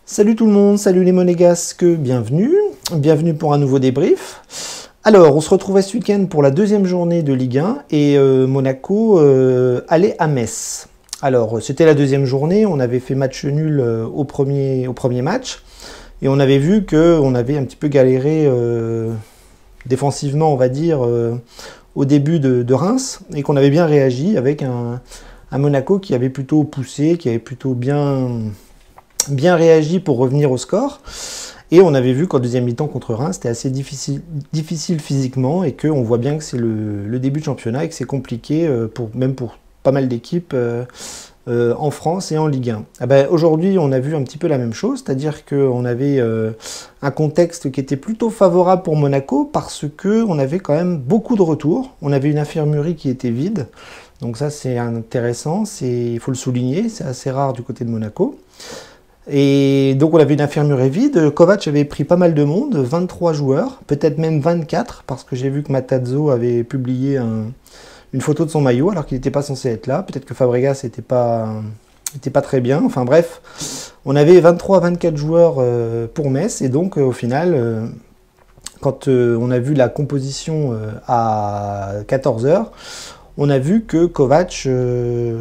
Salut tout le monde, salut les monégasques, bienvenue pour un nouveau débrief. Alors, on se retrouvait ce week-end pour la deuxième journée de Ligue 1 et Monaco allait à Metz. Alors, c'était la deuxième journée, on avait fait match nul au premier match et on avait vu qu'on avait un petit peu galéré défensivement, on va dire, au début de Reims et qu'on avait bien réagi avec un Monaco qui avait plutôt poussé, qui avait plutôt bien réagi pour revenir au score. Et on avait vu qu'en deuxième mi-temps contre Reims, c'était assez difficile physiquement et qu'on voit bien que c'est le début de championnat et que c'est compliqué même pour pas mal d'équipes en France et en Ligue 1. Ah ben, aujourd'hui, on a vu un petit peu la même chose, c'est-à-dire qu'on avait un contexte qui était plutôt favorable pour Monaco parce qu'on avait quand même beaucoup de retours. On avait une infirmerie qui était vide, donc ça c'est intéressant, il faut le souligner, c'est assez rare du côté de Monaco. Et donc on avait une infirmerie vide, Kovac avait pris pas mal de monde, 23 joueurs, peut-être même 24, parce que j'ai vu que Matarazzo avait publié une photo de son maillot, alors qu'il n'était pas censé être là, peut-être que Fabregas n'était pas très bien, enfin bref, on avait 23-24 joueurs pour Metz, et donc au final, quand on a vu la composition à 14 h, on a vu que Kovac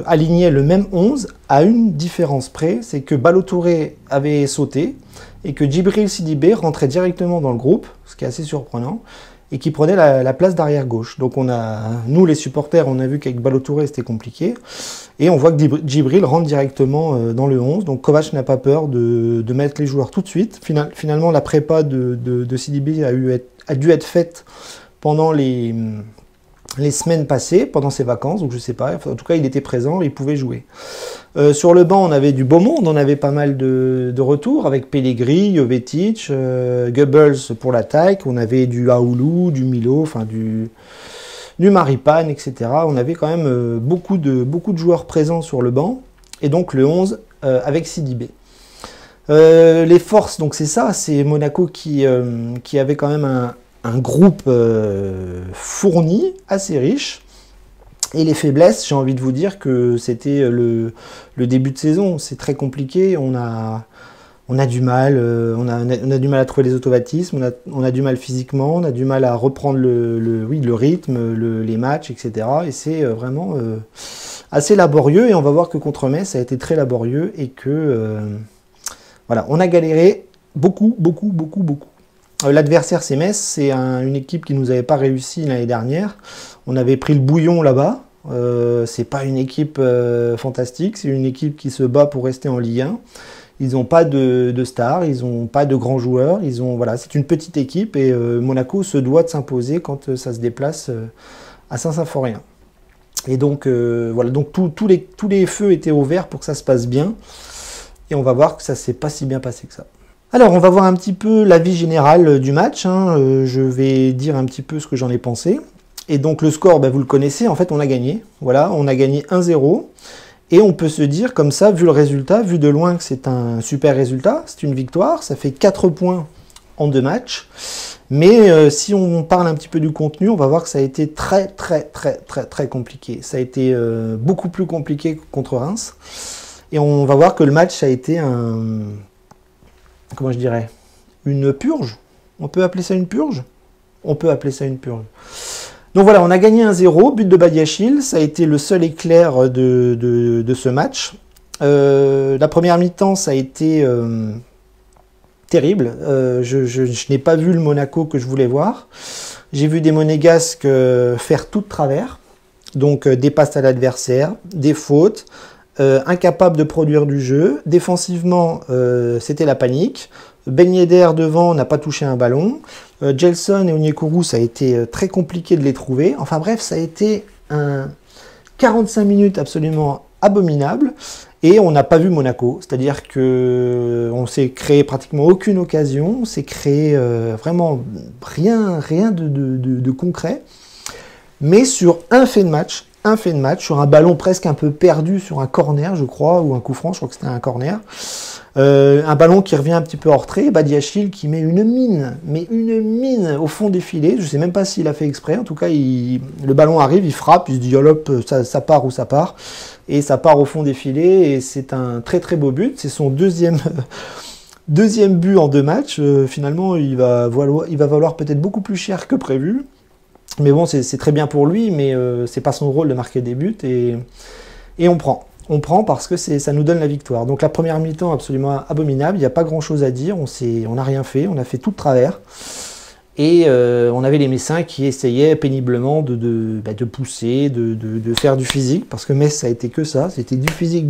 alignait le même 11 à une différence près, c'est que Ballo-Touré avait sauté et que Djibril Sidibé rentrait directement dans le groupe, ce qui est assez surprenant, et qui prenait la place d'arrière gauche. Donc nous les supporters, on a vu qu'avec Ballo-Touré c'était compliqué, et on voit que Djibril rentre directement dans le 11, donc Kovac n'a pas peur de mettre les joueurs tout de suite. Finalement la prépa de Sidibé a dû être faite pendant les semaines passées, pendant ses vacances, donc je sais pas, en tout cas il était présent, il pouvait jouer. Sur le banc, on avait du beau monde, on avait pas mal de retours, avec Pellegrini, Jovetic, Goebbels pour l'attaque, on avait du Aoulou, du Milo, enfin du Maripane, etc. On avait quand même beaucoup de joueurs présents sur le banc, et donc le 11 avec Sidibé. Les forces, donc c'est ça, c'est Monaco qui avait quand même un groupe fourni, assez riche. Et les faiblesses, j'ai envie de vous dire que c'était le début de saison. C'est très compliqué, on a du mal, on a du mal à trouver les automatismes, on a du mal physiquement, on a du mal à reprendre le rythme, les matchs, etc. Et c'est vraiment assez laborieux. Et on va voir que contre Metz, ça a été très laborieux et que voilà, on a galéré beaucoup. L'adversaire c'est Metz, c'est une équipe qui nous avait pas réussi l'année dernière. On avait pris le bouillon là-bas. C'est pas une équipe fantastique, c'est une équipe qui se bat pour rester en Ligue 1. Ils n'ont pas de stars, ils n'ont pas de grands joueurs. Voilà, c'est une petite équipe et Monaco se doit de s'imposer quand ça se déplace à Saint-Symphorien. Et donc voilà, donc tous les feux étaient au vert pour que ça se passe bien. Et on va voir que ça s'est pas si bien passé que ça. Alors, on va voir un petit peu l'avis général du match. Je vais dire un petit peu ce que j'en ai pensé. Et donc, le score, vous le connaissez. En fait, on a gagné. Voilà, on a gagné 1-0. Et on peut se dire, comme ça, vu le résultat, vu de loin que c'est un super résultat, c'est une victoire. Ça fait 4 points en 2 matchs. Mais si on parle un petit peu du contenu, on va voir que ça a été très compliqué. Ça a été beaucoup plus compliqué que contre Reims. Et on va voir que le match, ça a été comment je dirais, une purge. On peut appeler ça une purge? On peut appeler ça une purge. Donc voilà, on a gagné 1-0, but de Badiachil, ça a été le seul éclair de ce match. La première mi-temps, ça a été terrible. Je n'ai pas vu le Monaco que je voulais voir. J'ai vu des Monégasques faire tout de travers, donc des passes à l'adversaire, des fautes, incapable de produire du jeu. Défensivement, c'était la panique. Ben Yedder devant n'a pas touché un ballon. Gelson et Onyekuru, ça a été très compliqué de les trouver. Enfin bref, ça a été un 45 minutes absolument abominable. Et on n'a pas vu Monaco. C'est-à-dire qu'on s'est créé pratiquement aucune occasion. On s'est créé vraiment rien de concret. Mais sur un fait de match, sur un ballon presque un peu perdu sur un corner, je crois, ou un coup franc, je crois que c'était un corner. Un ballon qui revient un petit peu en retrait, Badiachil qui met une mine au fond des filets. Je ne sais même pas s'il a fait exprès. En tout cas, le ballon arrive, il frappe, il se dit hop, ça part où ça part. Et ça part au fond des filets. Et c'est un très très beau but. C'est son deuxième but en 2 matchs. Finalement, il va valoir peut-être beaucoup plus cher que prévu. Mais bon, c'est très bien pour lui, mais c'est pas son rôle de marquer des buts. Et on prend. On prend parce que ça nous donne la victoire. Donc la première mi-temps absolument abominable, il n'y a pas grand-chose à dire, on n'a rien fait, on a fait tout de travers. Et on avait les Messins qui essayaient péniblement de pousser, de faire du physique, parce que Metz ça a été que ça, c'était du physique,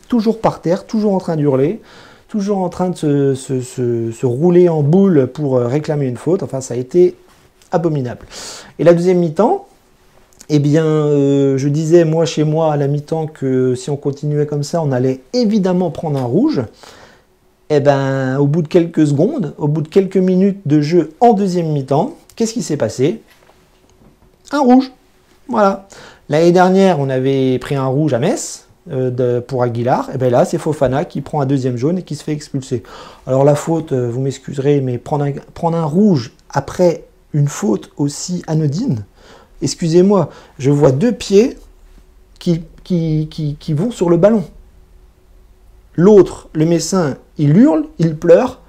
toujours par terre, toujours en train d'hurler, toujours en train de se rouler en boule pour réclamer une faute. Enfin, ça a été abominable. Et la deuxième mi-temps, eh bien, je disais, moi, chez moi, à la mi-temps, que si on continuait comme ça, on allait évidemment prendre un rouge. Eh bien, au bout de quelques secondes, au bout de quelques minutes de jeu en deuxième mi-temps, qu'est-ce qui s'est passé? Un rouge. Voilà. L'année dernière, on avait pris un rouge à Metz pour Aguilar. Et bien là, c'est Fofana qui prend un deuxième jaune et qui se fait expulser. Alors la faute, vous m'excuserez, mais prendre un rouge après une faute aussi anodine, excusez-moi, je vois 2 pieds qui vont sur le ballon. L'autre, le Messin, il hurle, il pleure.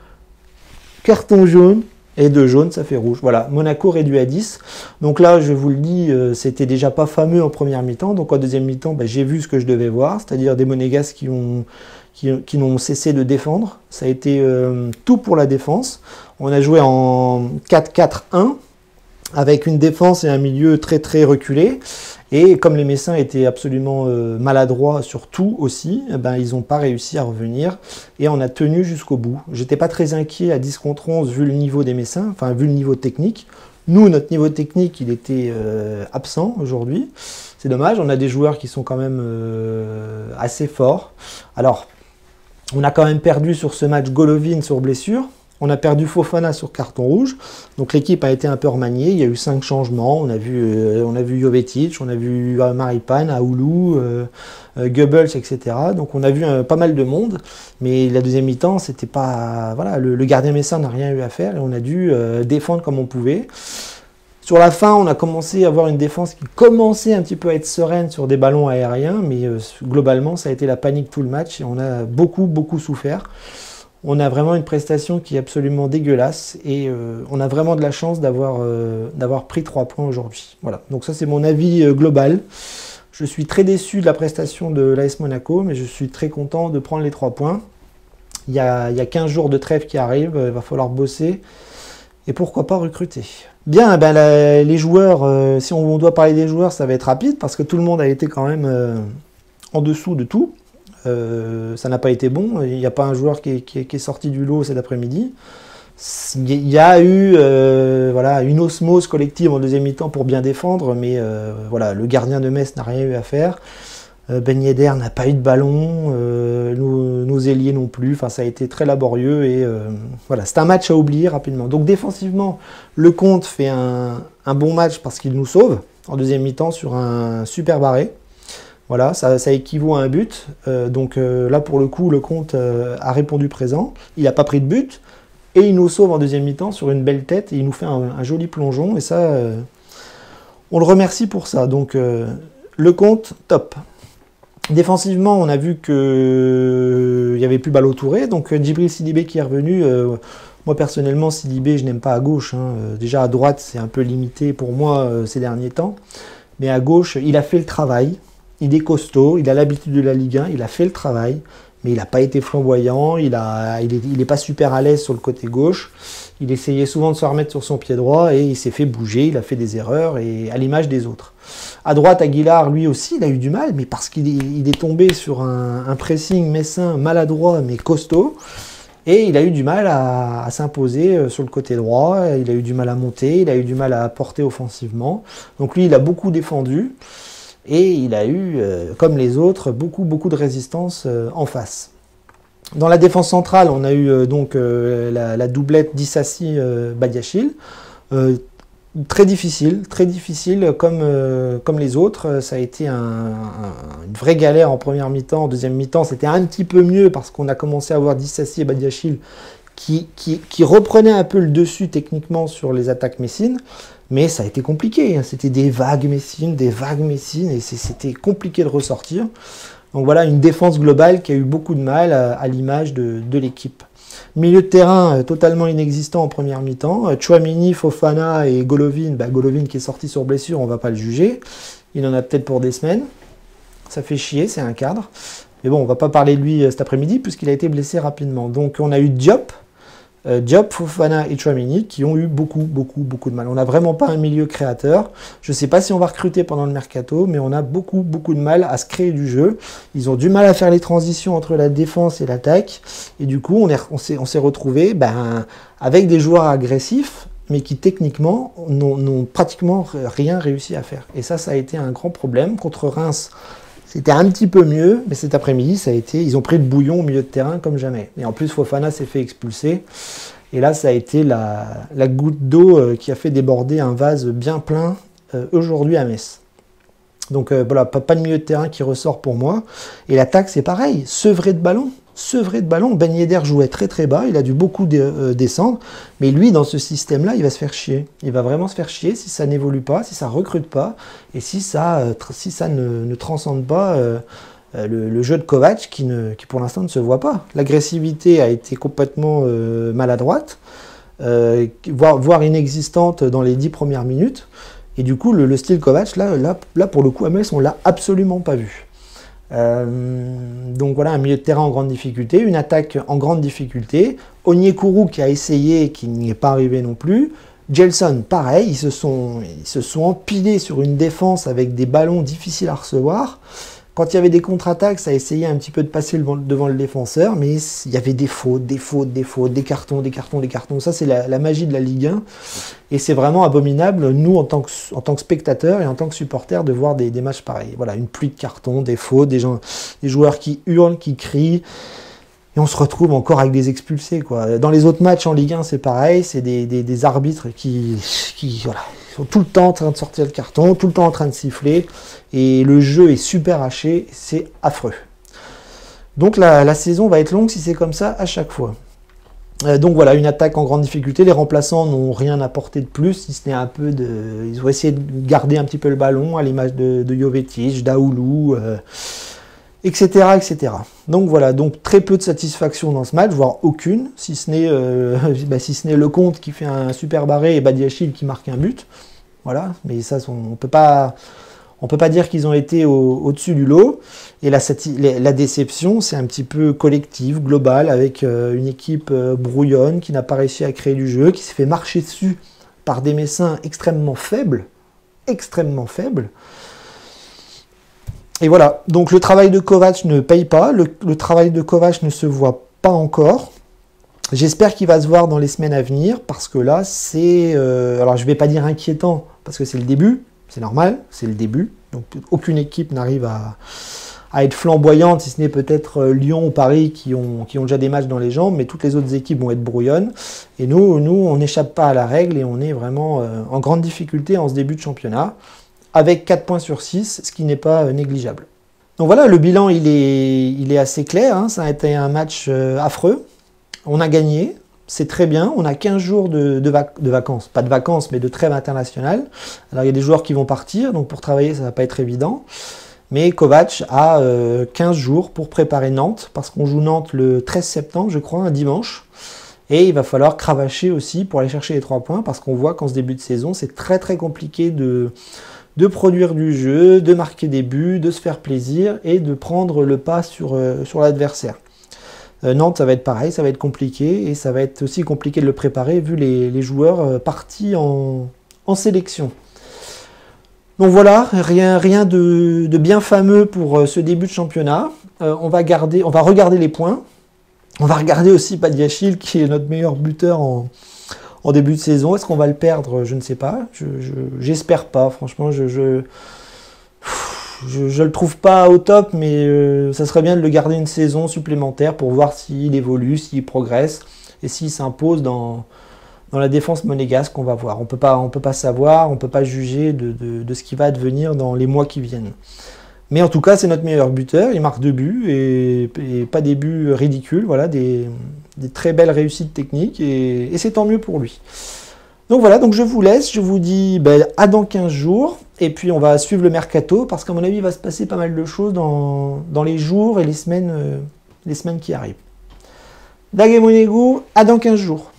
Carton jaune, et 2 jaunes, ça fait rouge. Voilà, Monaco réduit à 10. Donc là, je vous le dis, c'était déjà pas fameux en première mi-temps. Donc en deuxième mi-temps, j'ai vu ce que je devais voir, c'est-à-dire des Monégasques qui n'ont cessé de défendre. Ça a été tout pour la défense. On a joué en 4-4-1. Avec une défense et un milieu très très reculé. Et comme les Messins étaient absolument maladroits sur tout aussi, ils n'ont pas réussi à revenir. Et on a tenu jusqu'au bout. J'étais pas très inquiet à 10 contre 11 vu le niveau des Messins, enfin vu le niveau technique. Nous, notre niveau technique, il était absent aujourd'hui. C'est dommage, on a des joueurs qui sont quand même assez forts. Alors, on a quand même perdu sur ce match Golovin sur blessure. On a perdu Fofana sur carton rouge, donc l'équipe a été un peu remaniée, il y a eu 5 changements, on a vu Jovetic, on a vu Maripane, Aoulou, Goebbels, etc. Donc on a vu pas mal de monde, mais la deuxième mi-temps, c'était pas... Voilà, le gardien Messin n'a rien eu à faire et on a dû défendre comme on pouvait. Sur la fin, on a commencé à avoir une défense qui commençait un petit peu à être sereine sur des ballons aériens, mais globalement, ça a été la panique tout le match et on a beaucoup souffert. On a vraiment une prestation qui est absolument dégueulasse et on a vraiment de la chance d'avoir pris 3 points aujourd'hui. Voilà, donc ça c'est mon avis global. Je suis très déçu de la prestation de l'AS Monaco, mais je suis très content de prendre les 3 points. Il y a 15 jours de trêve qui arrivent, il va falloir bosser et pourquoi pas recruter. Bien, les joueurs, si on doit parler des joueurs, ça va être rapide parce que tout le monde a été quand même en dessous de tout. Ça n'a pas été bon, il n'y a pas un joueur qui est sorti du lot cet après-midi. Il y a eu une osmose collective en deuxième mi-temps pour bien défendre, mais voilà, le gardien de Metz n'a rien eu à faire. Ben Yedder n'a pas eu de ballon, nos ailiers non plus, enfin ça a été très laborieux et voilà, c'est un match à oublier rapidement. Donc défensivement, Lecomte fait un bon match parce qu'il nous sauve en deuxième mi-temps sur un super arrêt. Voilà, ça équivaut à un but. Donc là, pour le coup, Lecomte a répondu présent. Il n'a pas pris de but. Et il nous sauve en deuxième mi-temps sur une belle tête. Et il nous fait un joli plongeon. Et ça, on le remercie pour ça. Donc, Lecomte, top. Défensivement, on a vu qu'il n'y avait plus Ballo Touré. Donc, Djibril Sidibé qui est revenu. Moi, personnellement, Sidibé, je n'aime pas à gauche. Déjà, à droite, c'est un peu limité pour moi ces derniers temps. Mais à gauche, il a fait le travail. Il est costaud, il a l'habitude de la Ligue 1, il a fait le travail, mais il n'a pas été flamboyant, il est pas super à l'aise sur le côté gauche. Il essayait souvent de se remettre sur son pied droit et il s'est fait bouger, il a fait des erreurs, et à l'image des autres. À droite, Aguilar, lui aussi, il a eu du mal, mais parce qu'il est tombé sur un pressing messin maladroit, mais costaud, et il a eu du mal à s'imposer sur le côté droit, il a eu du mal à monter, il a eu du mal à apporter offensivement. Donc lui, il a beaucoup défendu. Et il a eu, comme les autres, beaucoup de résistance en face. Dans la défense centrale, on a eu donc la doublette Dissassi-Badiachil. très difficile comme les autres. Ça a été une vraie galère en première mi-temps. En deuxième mi-temps, c'était un petit peu mieux parce qu'on a commencé à voir Dissassi et Badiachil qui reprenaient un peu le dessus techniquement sur les attaques messines. Mais ça a été compliqué. C'était des vagues messines, et c'était compliqué de ressortir. Donc voilà, une défense globale qui a eu beaucoup de mal à l'image de l'équipe. Milieu de terrain totalement inexistant en première mi-temps. Tchouaméni, Fofana et Golovin. Golovin qui est sorti sur blessure, on ne va pas le juger. Il en a peut-être pour des semaines. Ça fait chier, c'est un cadre. Mais bon, on ne va pas parler de lui cet après-midi puisqu'il a été blessé rapidement. Donc on a eu Diop, Fofana et Tchouaméni qui ont eu beaucoup de mal. On n'a vraiment pas un milieu créateur. Je ne sais pas si on va recruter pendant le mercato, mais on a beaucoup de mal à se créer du jeu. Ils ont du mal à faire les transitions entre la défense et l'attaque. Et du coup, on s'est retrouvé avec des joueurs agressifs, mais qui techniquement n'ont pratiquement rien réussi à faire. Et ça a été un grand problème. Contre Reims, c'était un petit peu mieux, mais cet après-midi, ils ont pris le bouillon au milieu de terrain comme jamais. Et en plus, Fofana s'est fait expulser. Et là, ça a été la goutte d'eau qui a fait déborder un vase bien plein aujourd'hui à Metz. Donc voilà, pas de milieu de terrain qui ressort pour moi. Et l'attaque, c'est pareil, sevré de ballon. Ben Yedder jouait très bas, il a dû beaucoup descendre, mais lui, dans ce système-là, il va se faire chier. Il va vraiment se faire chier si ça n'évolue pas, si ça recrute pas, et si ça ne transcende pas le jeu de Kovac qui pour l'instant ne se voit pas. L'agressivité a été complètement maladroite, voire inexistante dans les 10 premières minutes, et du coup, le style Kovac, là pour le coup, à Metz, on l'a absolument pas vu. Donc voilà, un milieu de terrain en grande difficulté, une attaque en grande difficulté. Onyekuru qui a essayé et qui n'y est pas arrivé non plus. Gelson, pareil, ils se sont empilés sur une défense avec des ballons difficiles à recevoir. Quand il y avait des contre-attaques, ça essayait un petit peu de passer devant le défenseur, mais il y avait des fautes, des cartons. Ça, c'est la magie de la Ligue 1. Et c'est vraiment abominable, nous, en tant que spectateurs et en tant que supporters, de voir des matchs pareils. Voilà, une pluie de cartons, des fautes, des joueurs qui hurlent, qui crient. Et on se retrouve encore avec des expulsés, quoi. Dans les autres matchs en Ligue 1, c'est pareil, c'est des arbitres qui sont tout le temps en train de sortir le carton, tout le temps en train de siffler, et le jeu est super haché, c'est affreux. Donc la saison va être longue si c'est comme ça à chaque fois. Donc voilà, une attaque en grande difficulté, les remplaçants n'ont rien apporté de plus, si ce n'est un peu ils ont essayé de garder un petit peu le ballon, à l'image de Jovetic, d'Aoulou, etc. Donc voilà, donc très peu de satisfaction dans ce match, voire aucune, si ce n'est Lecomte qui fait un super barré et Badiachil qui marque un but. Voilà, mais ça, on peut pas dire qu'ils ont été au-dessus du lot. Et la déception, c'est un petit peu collective, globale, avec une équipe brouillonne qui n'a pas réussi à créer du jeu, qui s'est fait marcher dessus par des Messins extrêmement faibles. Et voilà, donc le travail de Kovac ne paye pas, le travail de Kovac ne se voit pas encore. J'espère qu'il va se voir dans les semaines à venir, parce que là, c'est... alors je ne vais pas dire inquiétant, parce que c'est le début, c'est normal, c'est le début. Donc aucune équipe n'arrive à être flamboyante, si ce n'est peut-être Lyon ou Paris qui ont déjà des matchs dans les jambes, mais toutes les autres équipes vont être brouillonnes. Et nous on n'échappe pas à la règle, et on est vraiment en grande difficulté en ce début de championnat, avec 4 points sur 6, ce qui n'est pas négligeable. Donc voilà, le bilan il est assez clair, hein. Ça a été un match affreux. On a gagné, c'est très bien, on a 15 jours de vacances, pas de vacances mais de trêve internationale. Alors il y a des joueurs qui vont partir, donc pour travailler ça ne va pas être évident. Mais Kovac a 15 jours pour préparer Nantes, parce qu'on joue Nantes le 13 septembre, je crois, un dimanche. Et il va falloir cravacher aussi pour aller chercher les 3 points, parce qu'on voit qu'en ce début de saison, c'est très compliqué de produire du jeu, de marquer des buts, de se faire plaisir et de prendre le pas sur l'adversaire. Nantes, ça va être pareil, ça va être compliqué, et ça va être aussi compliqué de le préparer vu les joueurs partis en sélection. Donc voilà, rien de bien fameux pour ce début de championnat. On va regarder les points. On va regarder aussi Badiachil, qui est notre meilleur buteur en début de saison. Est-ce qu'on va le perdre? Je ne sais pas. J'espère pas, franchement. Je le trouve pas au top, mais ça serait bien de le garder une saison supplémentaire pour voir s'il évolue, s'il progresse et s'il s'impose dans dans la défense monégasque, on va voir. On peut pas savoir, on peut pas juger de ce qui va advenir dans les mois qui viennent. Mais en tout cas, c'est notre meilleur buteur. Il marque 2 buts et pas des buts ridicules. Voilà, des très belles réussites techniques et c'est tant mieux pour lui. Donc voilà, donc je vous laisse. Je vous dis à dans 15 jours. Et puis on va suivre le mercato parce qu'à mon avis, il va se passer pas mal de choses dans les jours et les semaines qui arrivent. Dage Monegu, à dans 15 jours.